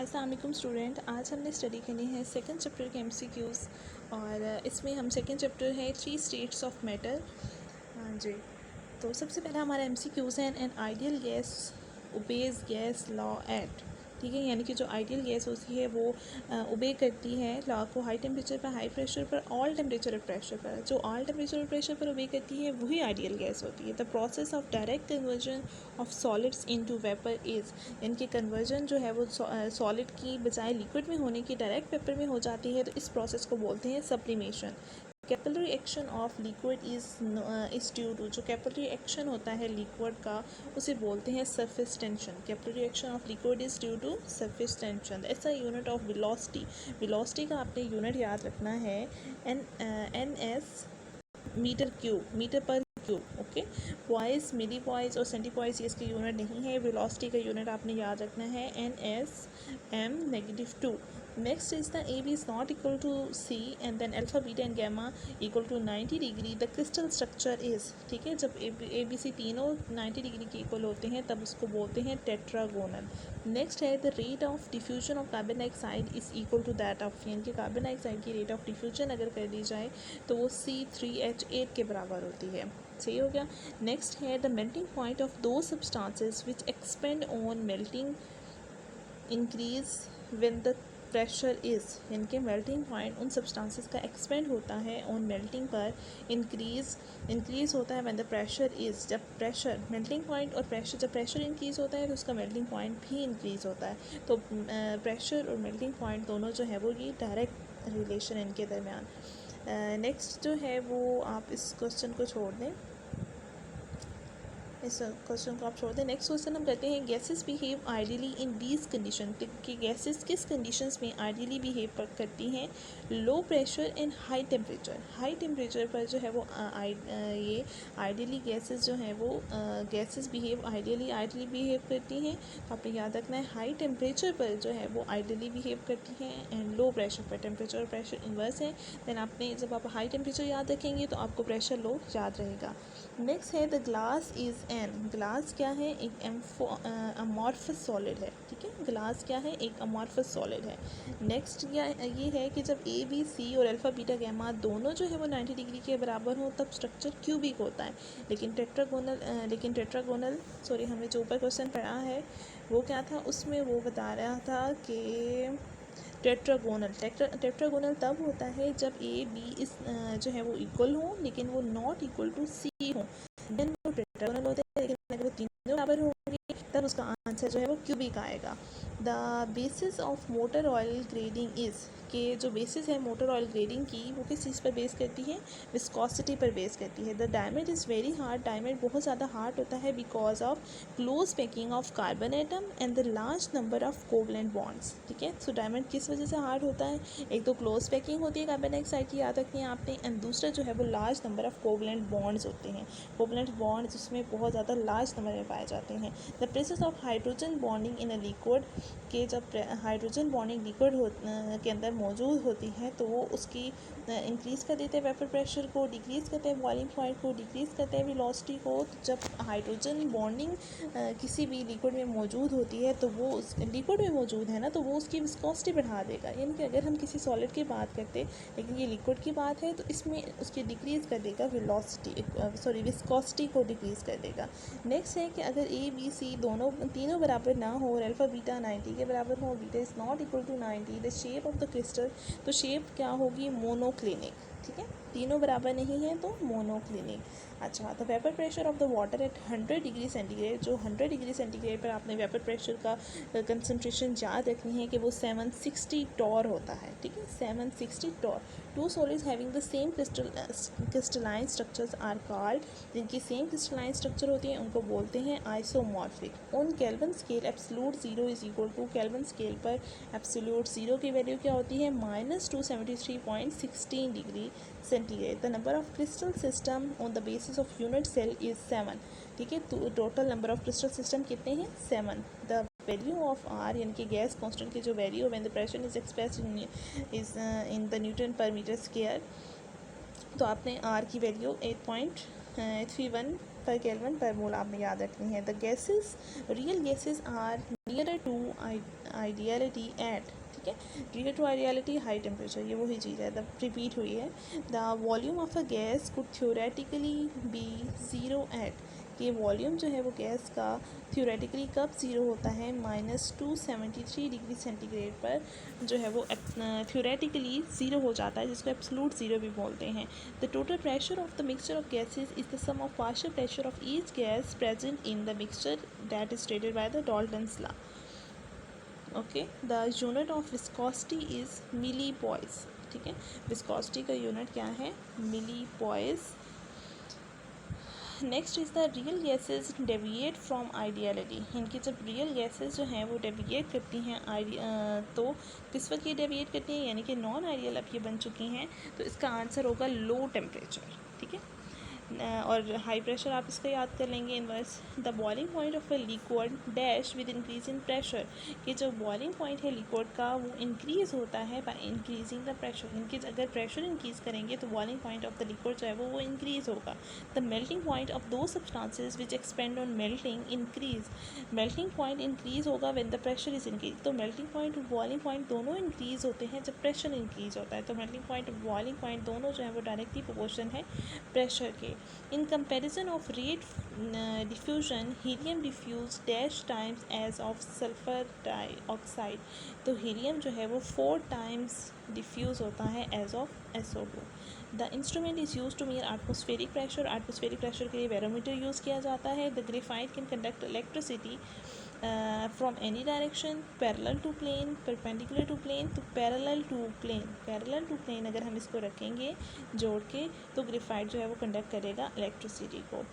अस्सलाम वालेकुम स्टूडेंट। आज हमने स्टडी करनी है सेकंड चैप्टर के एमसीक्यूज़ और इसमें हम सेकंड चैप्टर है 3 स्टेट्स ऑफ मैटर। हाँ जी, तो सबसे पहला हमारा एमसीक्यूज़ है an ideal gas obeys gas law at. ठीक है, यानी कि जो आइडियल गैस होती है वो ओबे करती है लॉ को हाई टेम्परेचर पर, हाई प्रेशर पर, ऑल टेम्परेचर और प्रेशर पर। जो ऑल टेम्परेचर और प्रेशर पर ओबे करती है वही आइडियल गैस होती है। The process of direct conversion of solids into vapour is, इनकी कन्वर्जन जो है वो सॉलिड की बजाय लिक्विड में होने की डायरेक्ट वेपर में हो जाती है, तो इस प्रोसेस को बोलते हैं sublimation. Capillary action of liquid is due to, जो कैपिलरी एक्शन होता है लिक्विड का उसे बोलते हैं surface tension. Capillary action of liquid is due to surface tension. ऐसा यूनिट ऑफ वेलोसिटी, वेलोसिटी का आपने यूनिट याद रखना है N S metre cube, metre पर cube. Okay, poise, milli poise और सेंटीपॉइस ये इसके यूनिट नहीं है। वेलोसिटी का यूनिट आपने याद रखना है (NS)(m)-2। Next is the a b is not equal to c and then alpha beta and gamma equal to 90 degree. The crystal structure is, ठीक है, जब ए बी सी तीनों 90 डिग्री के इक्वल होते हैं तब उसको बोलते हैं टेट्रागोनल। नेक्स्ट है the rate of diffusion of carbon dioxide is equal to that of, यानी कि कार्बन डाइऑक्साइड की रेट ऑफ डिफ्यूजन अगर कर दी जाए तो वो C3H8 के बराबर होती है। सही हो गया। नेक्स्ट है the melting point of those substances which expand on melting increase when the pressure is, यानी कि मेल्टिंग पॉइंट उन सब्सटेंसेस का एक्सपेंड होता है ऑन मेल्टिंग पर, इंक्रीज़ होता है व्हेन द प्रेशर इज़, जब प्रेशर, मेल्टिंग पॉइंट और प्रेशर, जब प्रेशर इंक्रीज़ होता है तो उसका मेल्टिंग पॉइंट भी इंक्रीज़ होता है। तो प्रेशर और मेल्टिंग पॉइंट दोनों जो है वो ये डायरेक्ट रिलेशन है इनके दरमियान। नेक्स्ट जो है वो आप इस क्वेश्चन को छोड़ दें, इस क्वेश्चन को आप छोड़ दें। नेक्स्ट क्वेश्चन हम करते हैं gases behave ideally in these condition, कि गैसेस किस कंडीशंस में आइडियली बिहेव करती हैं। Low pressure and high temperature, high temperature पर जो है वो ये आइडियली गैसेस जो हैं वो गैसेस बिहेव आइडियली बिहेव करती हैं। तो आपने याद रखना है हाई टेम्परेचर पर जो है वो आइडियली बिहेव करती हैं एंड लो प्रेशर पर, टेम्परेचर और प्रेशर इन्वर्स है। देन आपने जब आप हाई टेम्परेचर याद रखेंगे तो आपको प्रेशर लो याद रहेगा। नेक्स्ट है the glass is an, glass क्या है, एक अमॉर्फस सॉलिड है। ठीक है, ग्लास क्या है, एक अमॉर्फस सॉलिड है। नेक्स्ट ये है कि जब ए बी सी और अल्फ़ा बीटा गैमा दोनों जो है वो 90 डिग्री के बराबर हो तब स्ट्रक्चर क्यूबिक होता है। लेकिन टेट्रागोनल सॉरी, हमने जो ऊपर क्वेश्चन पढ़ा है वो क्या था, उसमें वो बता रहा था कि टेट्रागोनल तब होता है जब ए बी इस जो है वो इक्वल हो लेकिन वो नॉट इक्वल टू सी हो, देन वो टेट्रागोनल होता है। लेकिन अगर वो तीनों बराबर होंगे तब उसका आंसर जो है वो क्यूबिक आएगा। The basis of motor oil grading is, के जो बेसिस है मोटर ऑयल ग्रेडिंग की वो किस चीज़ पर बेस करती है, विस्कोसिटी पर बेस करती है। The diamond is very hard, diamond बहुत ज़्यादा हार्ड होता है because of close packing of carbon atom and the large number of covalent bonds. ठीक है, सो डायमंड किस वजह से हार्ड होता है, एक तो क्लोज पैकिंग होती है कार्बन डाइऑक्साइड की, याद रखनी है आपने, एंड दूसरा जो है वो large number of covalent bonds होते हैं। कोवलेंट बॉन्ड्स उसमें बहुत ज़्यादा लार्ज नंबर में पाए जाते हैं। The presence of hydrogen bonding in a liquid, के जब हाइड्रोजन बॉन्डिंग लिक्विड के अंदर मौजूद होती है तो वो उसकी इंक्रीज़ कर देते हैं वेपर प्रेशर को, डिक्रीज़ करते हैं बॉइलिंग पॉइंट को, डिक्रीज़ करते हैं वेलोसिटी को। तो जब हाइड्रोजन बॉन्डिंग किसी भी लिक्विड में मौजूद होती है तो वो उस लिक्विड में मौजूद है ना, तो वो उसकी विस्कोसिटी बढ़ा देगा। यानी कि अगर हम किसी सॉलिड की बात करते लेकिन ये लिक्विड की बात है तो इसमें उसकी डिक्रीज़ कर देगा विस्कोसिटी को डिक्रीज़ कर देगा। नेक्स्ट है कि अगर ए बी सी तीनों बराबर ना हो और अल्फ़ा बीटा 90 के बराबर हो, beta is not equal to 90, the shape of the crystal, तो शेप क्या होगी, मोनोक्लिनिक। ठीक है, तीनों बराबर नहीं है तो मोनोक्लिनिक। अच्छा, तो vapour pressure of the water at 100 degree centigrade, जो 100 डिग्री सेंटीग्रेड पर आपने वेपर प्रेशर का कंसनट्रेशन याद रखनी है कि वो 760 टॉर होता है। ठीक है, 760 torr. Two solids having the same crystalline structures are called, जिनकी सेम क्रिस्टलाइन स्ट्रक्चर होती है उनको बोलते हैं isomorphic. On Kelvin scale absolute zero is equal to, Kelvin scale पर एब्सोल्यूट ज़ीरो की वैल्यू क्या होती है, -273.16 degree centigrade. The number of crystal system on the basis of unit cell is 7। ठीक है, तो total number of crystal system कितने हैं, 7। द वैल्यू ऑफ आर, यानी कि गैस कांस्टेंट की जो value when the pressure is expressed in the Newton पर मीटर स्क्वायर, तो आपने आर की वैल्यू 8.31 पर केल्विन पर मोल आपने याद रखनी है। The gases, real gases are nearer to ideality at, ठीक है, real to ideality high temperature, ये वही चीज़ है, द रिपीट हुई है। The volume of a gas could theoretically be zero at, कि वॉल्यूम जो है वो गैस का थ्योरेटिकली कब ज़ीरो होता है, -273 डिग्री सेंटीग्रेड पर जो है वो थ्योरेटिकली ज़ीरो हो जाता है, जिसको एब्सोलूट ज़ीरो भी बोलते हैं। The total pressure of the mixture of gases is the sum of partial pressure of each gas present in the mixture, that is stated by the Dalton's law. Okay, the unit of viscosity is milli poise, ठीक है, viscosity का unit क्या है, milli poise. Next is the real gases deviate from ideality, इनकी जब real gases जो हैं वो डेविएट करती हैं तो किस वक्त ये डेविएट करती हैं, यानी कि नॉन आइडियल अब ये बन चुकी हैं, तो इसका आंसर होगा लो टेम्परेचर, ठीक है। और हाई प्रेशर आप इसका याद कर लेंगे inverse. The boiling point of a liquid dash with increase in pressure, कि जो बॉइलिंग पॉइंट है लिक्विड का वो इंक्रीज़ होता है बाय इंक्रीजिंग द प्रेशर, इनके अगर प्रेशर इंक्रीज़ करेंगे तो boiling point of the liquid जो है वो इंक्रीज़ होगा। The melting point of those substances which expand on melting increase, melting point increase होगा when the pressure is increase, तो मेल्टिंग पॉइंट और बॉइलिंग पॉइंट दोनों इंक्रीज़ होते हैं जब प्रेशर इंक्रीज़ होता है, तो मेल्टिंग पॉइंट और बॉइलिंग पॉइंट दोनों जो है वो डायरेक्टली प्रोपोर्शन है प्रेशर के। In comparison of rate diffusion, helium diffuse dash times as of sulfur dioxide, तो helium जो है वो 4 times diffuse होता है as of SO2। The instrument is used to measure atmospheric pressure, atmospheric pressure के लिए barometer यूज़ किया जाता है। The graphite can conduct electricity from any direction, parallel to plane, perpendicular to plane, तो parallel to plane अगर हम इसको रखेंगे जोड़ के तो ग्रेफाइट जो है वो कंडक्ट करेगा इलेक्ट्रिसिटी को।